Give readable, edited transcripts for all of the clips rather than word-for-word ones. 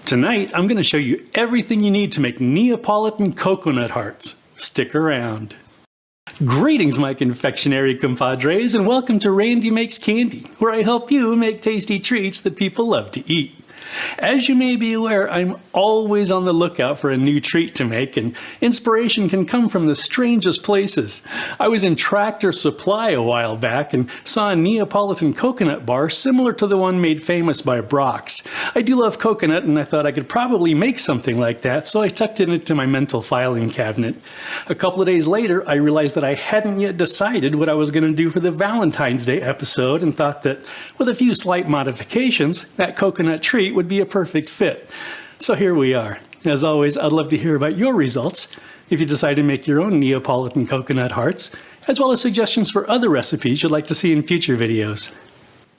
Tonight, I'm going to show you everything you need to make Neapolitan coconut hearts. Stick around. Greetings, my confectionery compadres, and welcome to Randy Makes Candy, where I help you make tasty treats that people love to eat. As you may be aware, I'm always on the lookout for a new treat to make, and inspiration can come from the strangest places. I was in Tractor Supply a while back and saw a Neapolitan coconut bar similar to the one made famous by Brock's. I do love coconut, and I thought I could probably make something like that, so I tucked it into my mental filing cabinet. A couple of days later, I realized that I hadn't yet decided what I was going to do for the Valentine's Day episode, and thought that with a few slight modifications, that coconut treat would be a perfect fit. So here we are. As always, I'd love to hear about your results if you decide to make your own Neapolitan coconut hearts, as well as suggestions for other recipes you'd like to see in future videos.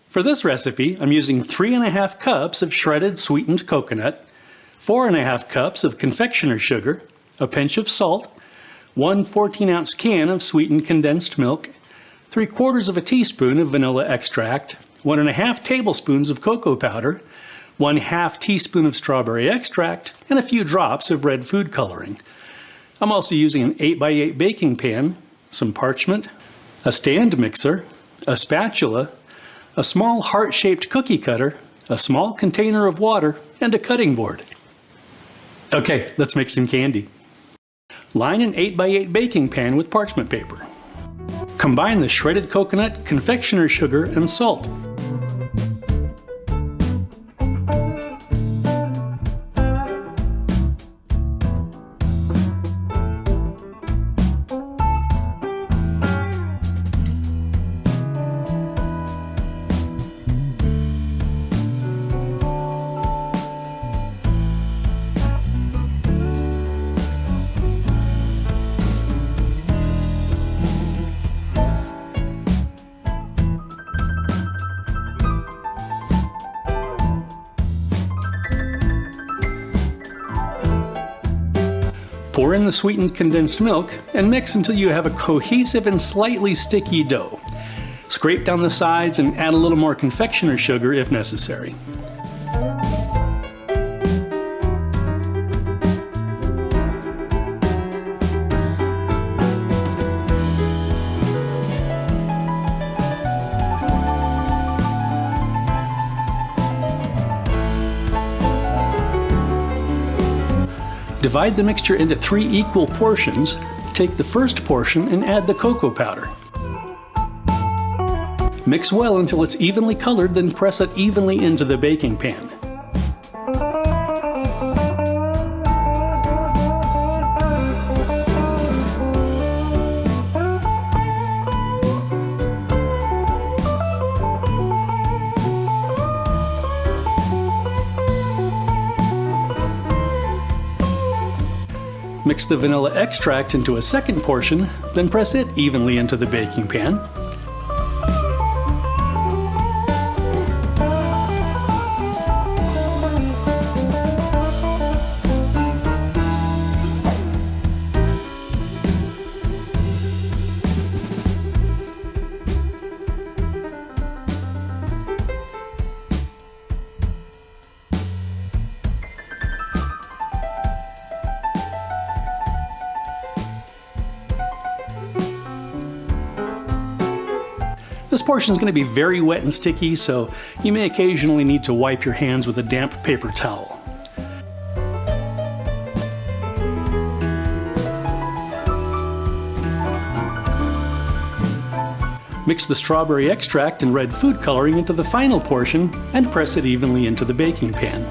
For this recipe, I'm using 3½ cups of shredded sweetened coconut, 4½ cups of confectioner sugar, a pinch of salt, 1 14-ounce can of sweetened condensed milk, 3/4 teaspoon of vanilla extract, 1½ tablespoons of cocoa powder, 1/2 teaspoon of strawberry extract, and a few drops of red food coloring. I'm also using an 8x8 baking pan, some parchment, a stand mixer, a spatula, a small heart-shaped cookie cutter, a small container of water, and a cutting board. Okay, let's make some candy. Line an 8x8 baking pan with parchment paper. Combine the shredded coconut, confectioner sugar, and salt. Pour in the sweetened condensed milk and mix until you have a cohesive and slightly sticky dough. Scrape down the sides and add a little more confectioner sugar if necessary. Divide the mixture into 3 equal portions. Take the first portion and add the cocoa powder. Mix well until it's evenly colored, then press it evenly into the baking pan. Mix the vanilla extract into a second portion, then press it evenly into the baking pan. This portion is going to be very wet and sticky, so you may occasionally need to wipe your hands with a damp paper towel. Mix the strawberry extract and red food coloring into the final portion and press it evenly into the baking pan.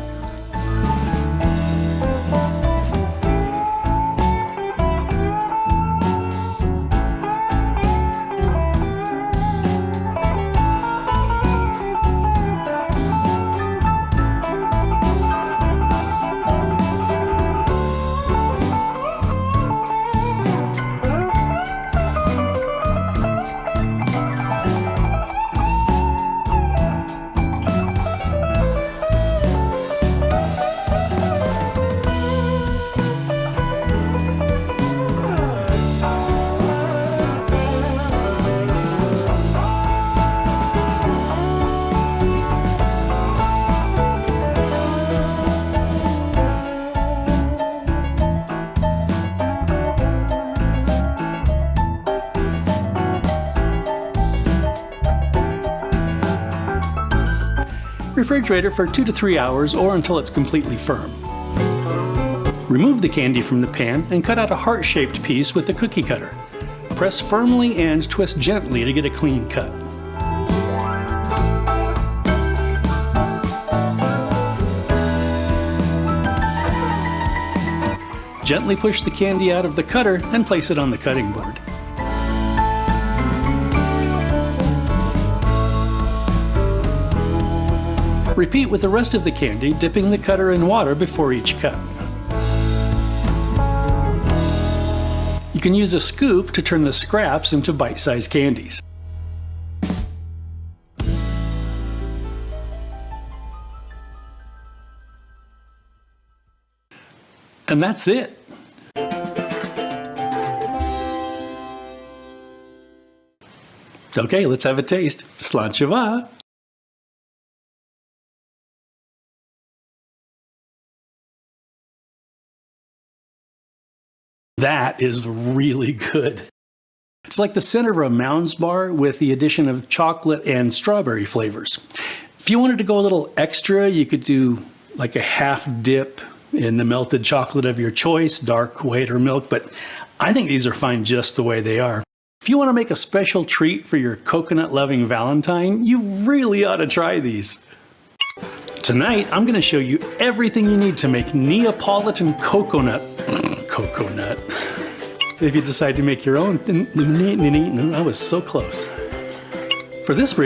Refrigerate it for 2 to 3 hours or until it's completely firm. Remove the candy from the pan and cut out a heart-shaped piece with a cookie cutter. Press firmly and twist gently to get a clean cut. Gently push the candy out of the cutter and place it on the cutting board. Repeat with the rest of the candy, dipping the cutter in water before each cut. You can use a scoop to turn the scraps into bite-sized candies. And that's it. Okay, let's have a taste. Sláinte. That is really good. It's like the center of a Mounds bar with the addition of chocolate and strawberry flavors. If you wanted to go a little extra, you could do like a half dip in the melted chocolate of your choice, dark, white, or milk, but I think these are fine just the way they are. If you want to make a special treat for your coconut-loving Valentine, you really ought to try these. Tonight, I'm going to show you everything you need to make Neapolitan coconut. If you decide to make your own, I was so close. For this